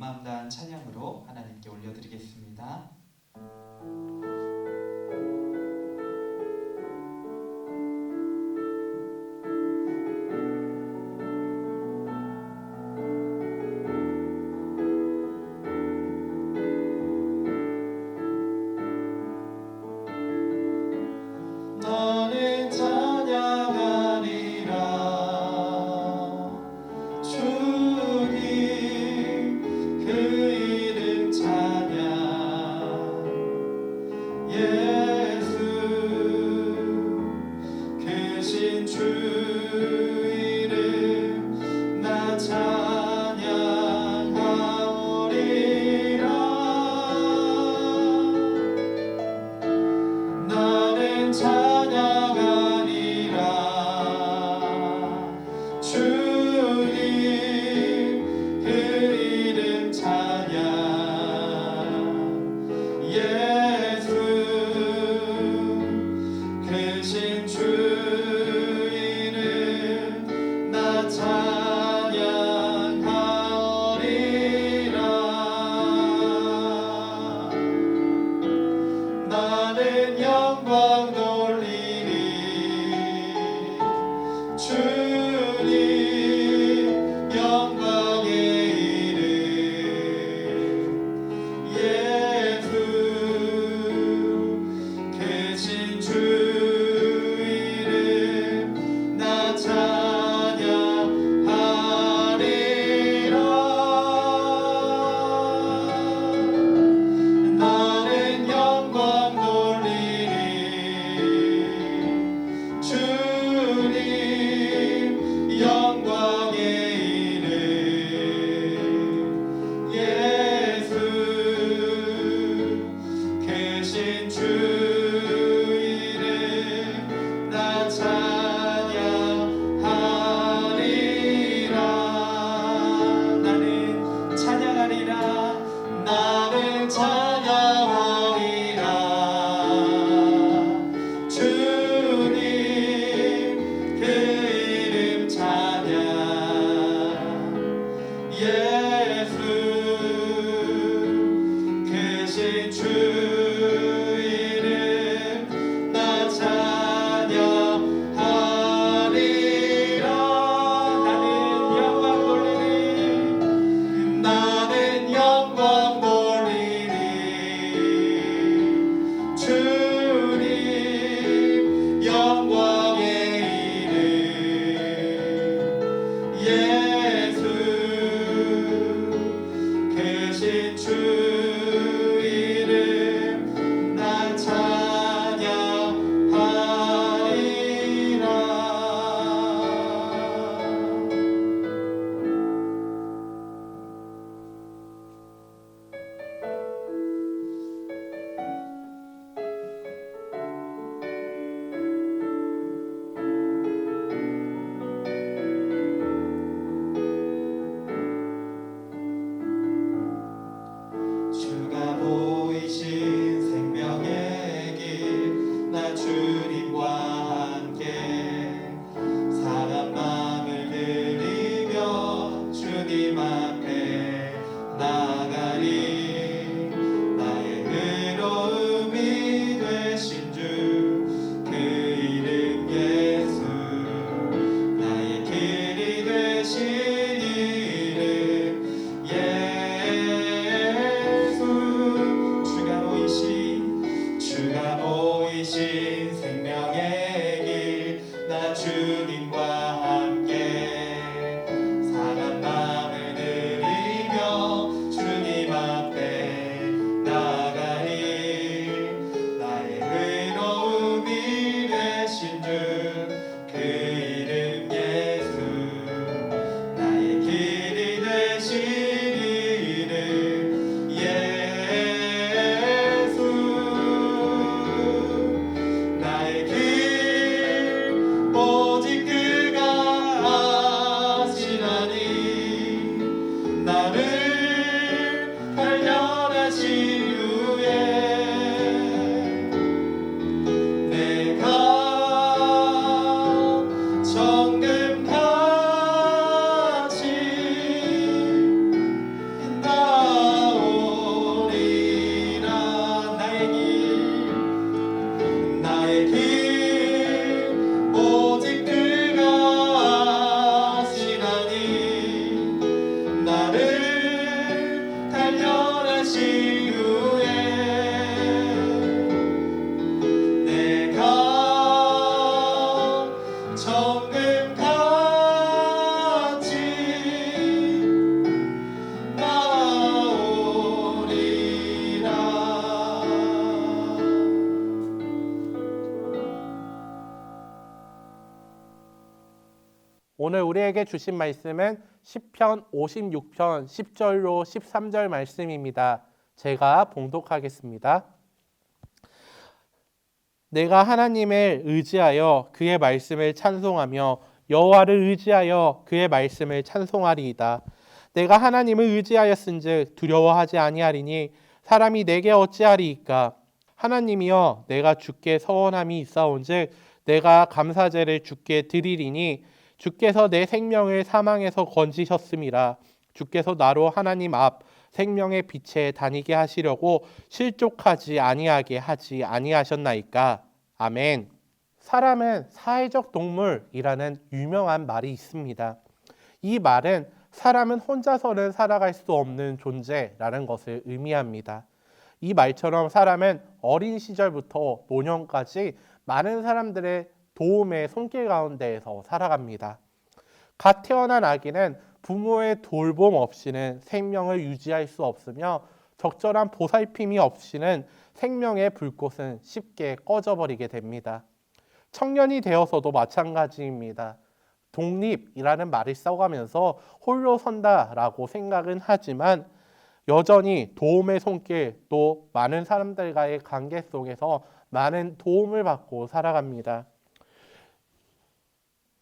온마음 다한 찬양으로 하나님께 올려드리겠습니다. 나는 찬양하리라 주님 그 이름 찬양 예수 크신 주 이름 나 찬양하오리라 나는 찬양하리라 주님 그 이름 찬양 예수 크신 주 이름 나 찬양하리라 나는 영광 돌리리 주님 영광의 이름 예수 크신 주 이름 나 찬양하리라 나는 영광 돌리리 주님 영광의 이름 예수 크신 주 이름 나 찬양하리라 나는 찬양하리라 나는 찬양하리라 주님 그 이름 찬양 예수 크신 주 이름 나 찬양하리라 나는 영광 돌리리 나는 영광 돌리리 주님 영광의 이름 예수 크신 주 이름 나 찬양하리라 오늘 우리에게 주신 말씀은 시편 56편 10절로 13절 말씀입니다. 제가 봉독하겠습니다. 내가 하나님을 의지하여 그의 말씀을 찬송하며 여호와를 의지하여 그의 말씀을 찬송하리이다. 내가 하나님을 의지하였은즉 두려워하지 아니하리니 사람이 내게 어찌하리이까. 하나님이여 내가 주께 서원함이 있사온즉 내가 감사제를 주께 드리리니 주께서 내 생명을 사망에서 건지셨음이라. 주께서 나로 하나님 앞 생명의 빛에 다니게 하시려고 실족하지 아니하게 하지 아니하셨나이까. 아멘. 사람은 사회적 동물이라는 유명한 말이 있습니다. 이 말은 사람은 혼자서는 살아갈 수 없는 존재라는 것을 의미합니다. 이 말처럼 사람은 어린 시절부터 노년까지 많은 사람들의 도움의 손길 가운데에서 살아갑니다. 갓 태어난 아기는 부모의 돌봄 없이는 생명을 유지할 수 없으며 적절한 보살핌이 없이는 생명의 불꽃은 쉽게 꺼져버리게 됩니다. 청년이 되어서도 마찬가지입니다. 독립이라는 말을 써가면서 홀로 선다라고 생각은 하지만 여전히 도움의 손길 또 많은 사람들과의 관계 속에서 많은 도움을 받고 살아갑니다.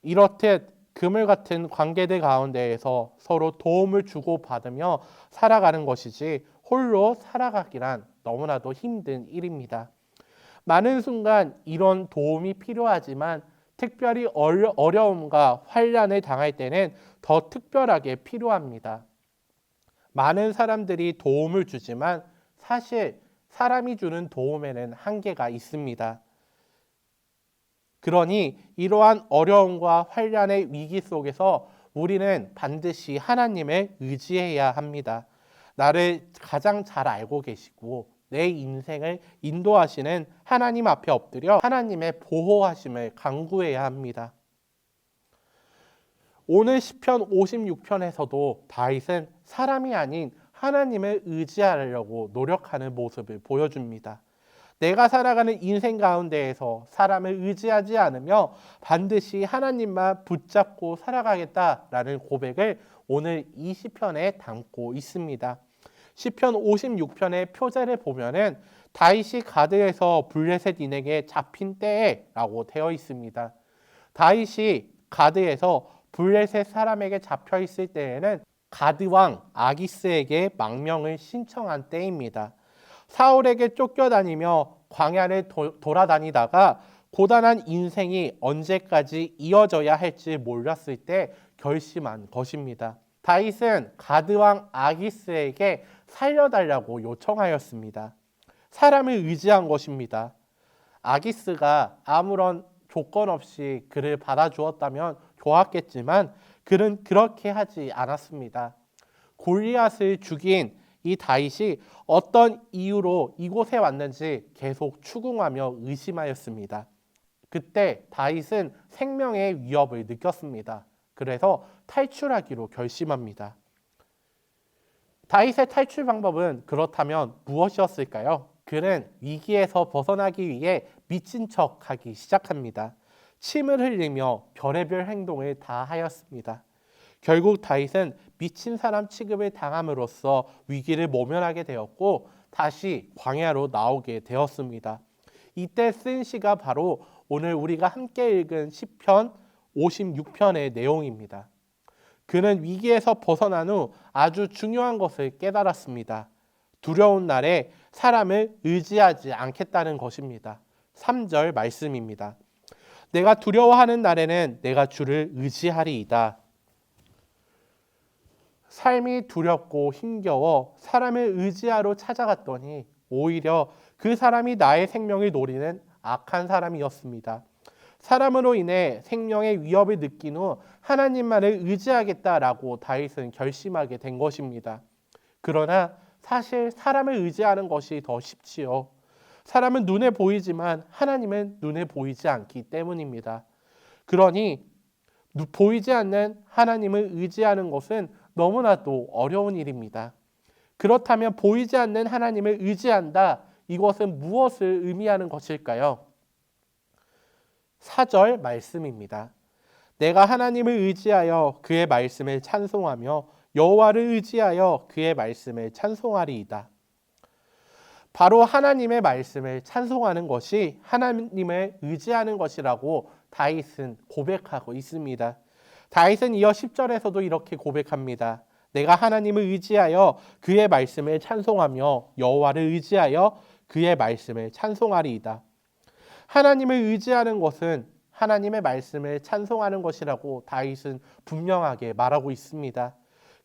이렇듯 그물 같은 관계들 가운데에서 서로 도움을 주고받으며 살아가는 것이지 홀로 살아가기란 너무나도 힘든 일입니다. 많은 순간 이런 도움이 필요하지만 특별히 어려움과 환난을 당할 때는 더 특별하게 필요합니다. 많은 사람들이 도움을 주지만 사실 사람이 주는 도움에는 한계가 있습니다. 그러니 이러한 어려움과 환난의 위기 속에서 우리는 반드시 하나님을 의지해야 합니다. 나를 가장 잘 알고 계시고 내 인생을 인도하시는 하나님 앞에 엎드려 하나님의 보호하심을 간구해야 합니다. 오늘 시편 56편에서도 다윗은 사람이 아닌 하나님을 의지하려고 노력하는 모습을 보여줍니다. 내가 살아가는 인생 가운데에서 사람을 의지하지 않으며 반드시 하나님만 붙잡고 살아가겠다라는 고백을 오늘 이 시편에 담고 있습니다. 시편 56편의 표제를 보면은 다윗이 가드에서 블레셋인에게 잡힌 때라고 되어 있습니다. 다윗이 가드에서 블레셋 사람에게 잡혀 있을 때에는 가드 왕 아기스에게 망명을 신청한 때입니다. 사울에게 쫓겨다니며 광야를 돌아다니다가 고단한 인생이 언제까지 이어져야 할지 몰랐을 때 결심한 것입니다. 다윗은 가드 왕 아기스에게 살려달라고 요청하였습니다. 사람을 의지한 것입니다. 아기스가 아무런 조건 없이 그를 받아주었다면 좋았겠지만 그는 그렇게 하지 않았습니다. 골리앗을 죽인 이 다윗이 어떤 이유로 이곳에 왔는지 계속 추궁하며 의심하였습니다. 그때 다윗은 생명의 위협을 느꼈습니다. 그래서 탈출하기로 결심합니다. 다윗의 탈출 방법은 그렇다면 무엇이었을까요? 그는 위기에서 벗어나기 위해 미친 척하기 시작합니다. 침을 흘리며 별의별 행동을 다 하였습니다. 결국 다윗은 미친 사람 취급을 당함으로써 위기를 모면하게 되었고 다시 광야로 나오게 되었습니다. 이때 쓴 시가 바로 오늘 우리가 함께 읽은 시편 56편의 내용입니다. 그는 위기에서 벗어난 후 아주 중요한 것을 깨달았습니다. 두려운 날에 사람을 의지하지 않겠다는 것입니다. 3절 말씀입니다. 내가 두려워하는 날에는 내가 주를 의지하리이다. 삶이 두렵고 힘겨워 사람을 의지하러 찾아갔더니 오히려 그 사람이 나의 생명을 노리는 악한 사람이었습니다. 사람으로 인해 생명의 위협을 느낀 후 하나님만을 의지하겠다라고 다윗은 결심하게 된 것입니다. 그러나 사실 사람을 의지하는 것이 더 쉽지요. 사람은 눈에 보이지만 하나님은 눈에 보이지 않기 때문입니다. 그러니 보이지 않는 하나님을 의지하는 것은 너무나도 어려운 일입니다. 그렇다면 보이지 않는 하나님을 의지한다. 이것은 무엇을 의미하는 것일까요? 4절 말씀입니다. 내가 하나님을 의지하여 그의 말씀을 찬송하며 여호와를 의지하여 그의 말씀을 찬송하리이다. 바로 하나님의 말씀을 찬송하는 것이 하나님을 의지하는 것이라고 다윗은 고백하고 있습니다. 다윗은 이어 10절에서도 이렇게 고백합니다. 내가 하나님을 의지하여 그의 말씀을 찬송하며 여호와를 의지하여 그의 말씀을 찬송하리이다. 하나님을 의지하는 것은 하나님의 말씀을 찬송하는 것이라고 다윗은 분명하게 말하고 있습니다.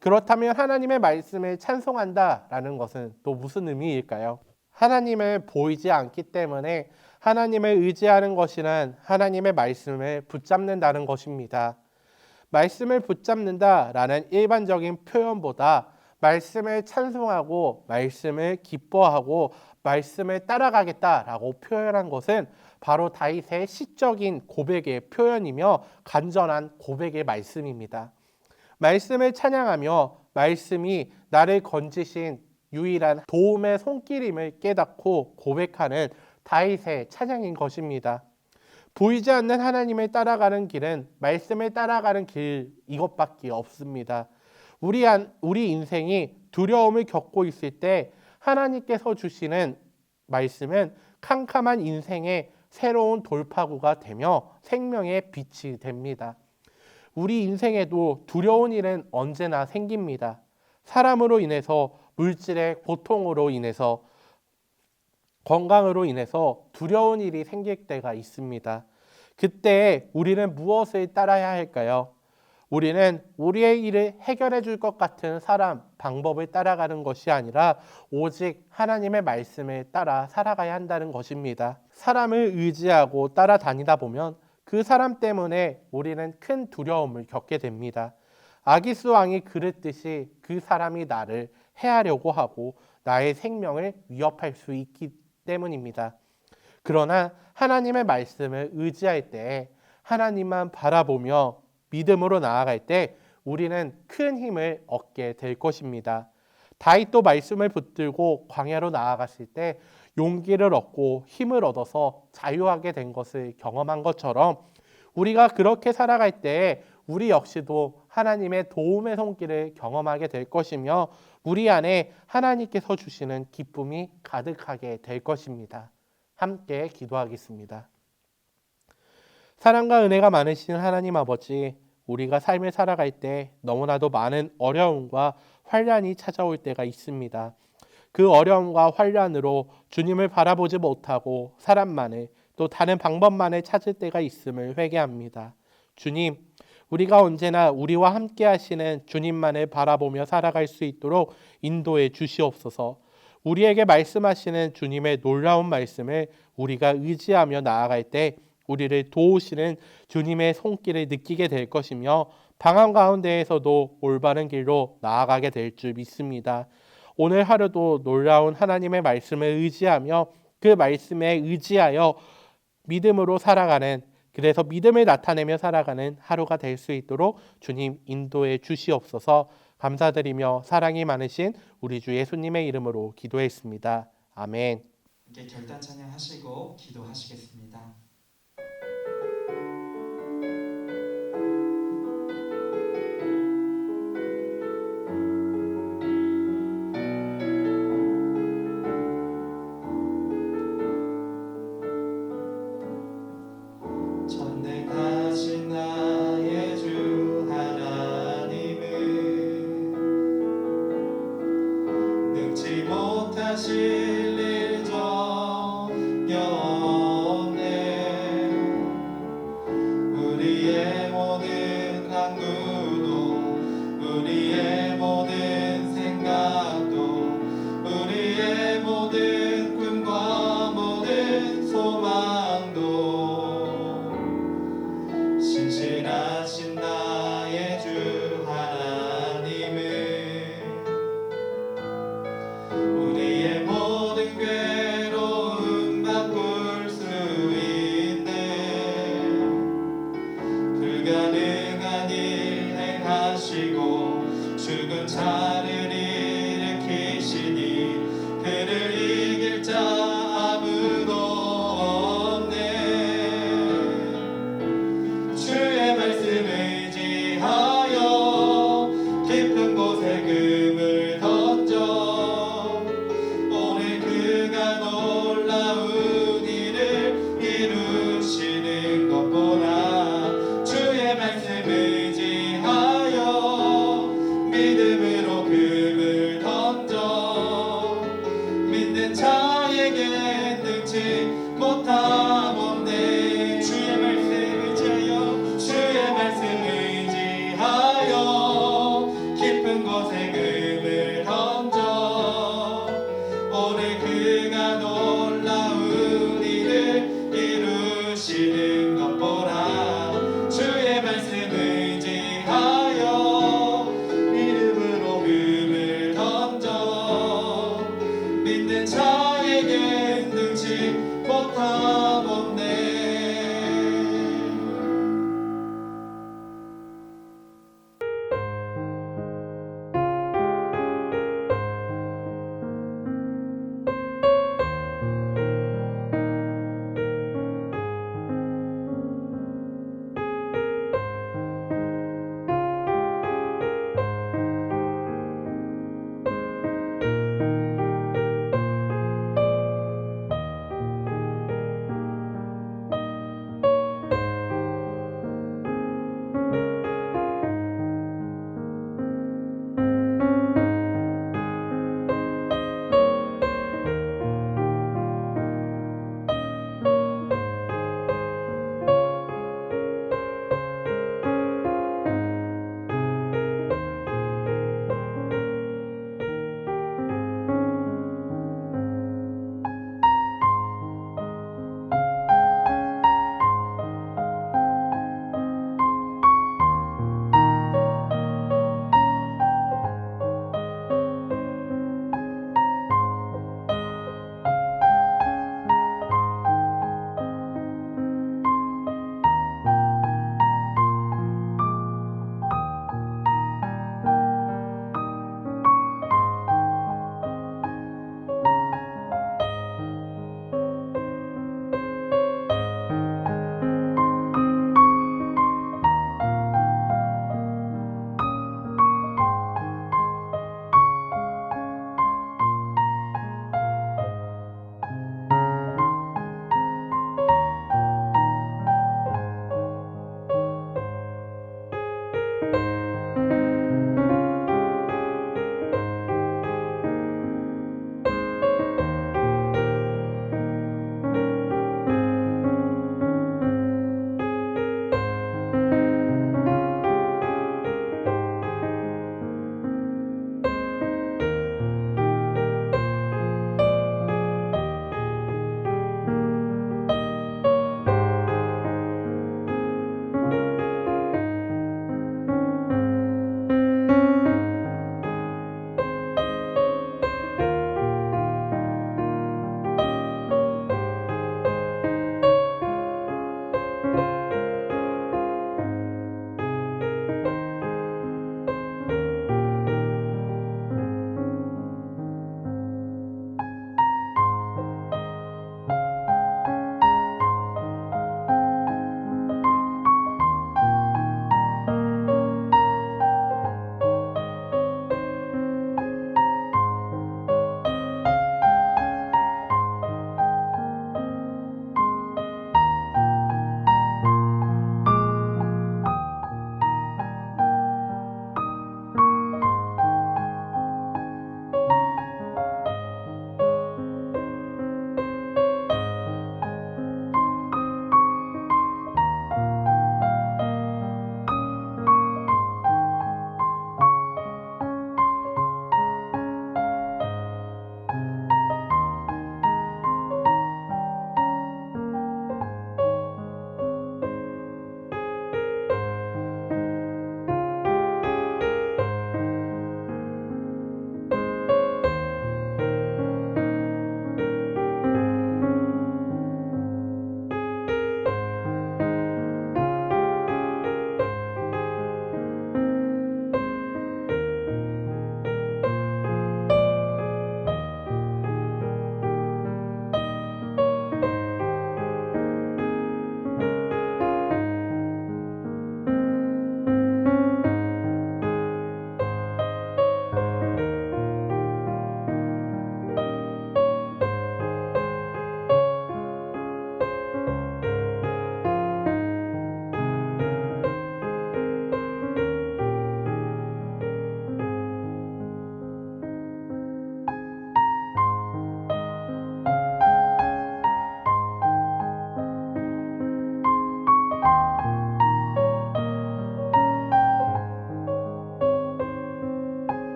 그렇다면 하나님의 말씀을 찬송한다라는 것은 또 무슨 의미일까요? 하나님을 보이지 않기 때문에 하나님을 의지하는 것이란 하나님의 말씀을 붙잡는다는 것입니다. 말씀을 붙잡는다라는 일반적인 표현보다 말씀을 찬송하고 말씀을 기뻐하고 말씀을 따라가겠다라고 표현한 것은 바로 다윗의 시적인 고백의 표현이며 간절한 고백의 말씀입니다. 말씀을 찬양하며 말씀이 나를 건지신 유일한 도움의 손길임을 깨닫고 고백하는 다윗의 찬양인 것입니다. 보이지 않는 하나님을 따라가는 길은 말씀을 따라가는 길 이것밖에 없습니다. 우리 인생이 두려움을 겪고 있을 때 하나님께서 주시는 말씀은 캄캄한 인생의 새로운 돌파구가 되며 생명의 빛이 됩니다. 우리 인생에도 두려운 일은 언제나 생깁니다. 사람으로 인해서, 물질의 고통으로 인해서, 건강으로 인해서 두려운 일이 생길 때가 있습니다. 그때 우리는 무엇을 따라야 할까요? 우리는 우리의 일을 해결해 줄 것 같은 사람, 방법을 따라가는 것이 아니라 오직 하나님의 말씀을 따라 살아가야 한다는 것입니다. 사람을 의지하고 따라다니다 보면 그 사람 때문에 우리는 큰 두려움을 겪게 됩니다. 아기스 왕이 그랬듯이 그 사람이 나를 해하려고 하고 나의 생명을 위협할 수 있기 때문입니다. 그러나 하나님의 말씀을 의지할 때 하나님만 바라보며 믿음으로 나아갈 때 우리는 큰 힘을 얻게 될 것입니다. 다윗도 말씀을 붙들고 광야로 나아갔을 때 용기를 얻고 힘을 얻어서 자유하게 된 것을 경험한 것처럼 우리가 그렇게 살아갈 때 우리 역시도 하나님의 도움의 손길을 경험하게 될 것이며 우리 안에 하나님께서 주시는 기쁨이 가득하게 될 것입니다. 함께 기도하겠습니다. 사랑과 은혜가 많으신 하나님 아버지, 우리가 삶을 살아갈 때 너무나도 많은 어려움과 환난이 찾아올 때가 있습니다. 그 어려움과 환난으로 주님을 바라보지 못하고 사람만을 또 다른 방법만을 찾을 때가 있음을 회개합니다. 주님, 우리가 언제나 우리와 함께 하시는 주님만을 바라보며 살아갈 수 있도록 인도해 주시옵소서. 우리에게 말씀하시는 주님의 놀라운 말씀을 우리가 의지하며 나아갈 때 우리를 도우시는 주님의 손길을 느끼게 될 것이며 방황 가운데에서도 올바른 길로 나아가게 될 줄 믿습니다. 오늘 하루도 놀라운 하나님의 말씀을 의지하며 그 말씀에 의지하여 믿음으로 살아가는, 그래서 믿음을 나타내며 살아가는 하루가 될 수 있도록 주님 인도해 주시옵소서. 감사드리며 사랑이 많으신 우리 주 예수님의 이름으로 기도했습니다. 아멘. 함께 결단 찬양하시고 기도하시겠습니다. 전능하신 나의 주 하나님은 능치 못하실 일 전혀 없네. 우리의 모든 간구도 우리의 모든 생각도 우리의 모든 꿈과 모든 소망도 신실하신 나의 주 하나님은